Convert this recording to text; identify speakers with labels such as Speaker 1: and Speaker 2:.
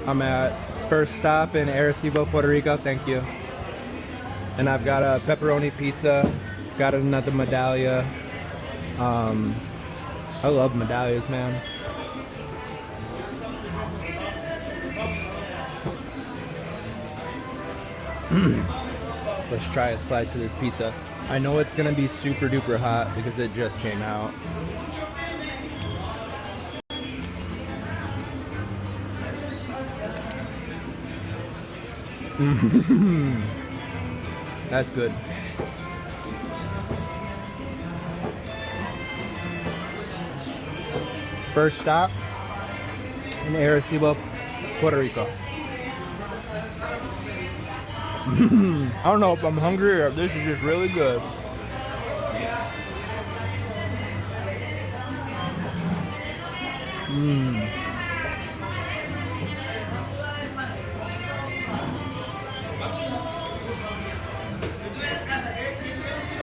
Speaker 1: I'm at first stop in Arecibo, Puerto Rico. Thank you. And I've got a pepperoni pizza. Got another medallia. I love medallias, man. Let's try a slice of this pizza. I know it's gonna be super duper hot because it just came out. That's good. First stop in Arecibo, Puerto Rico. I don't know if I'm hungry or if this is just really good.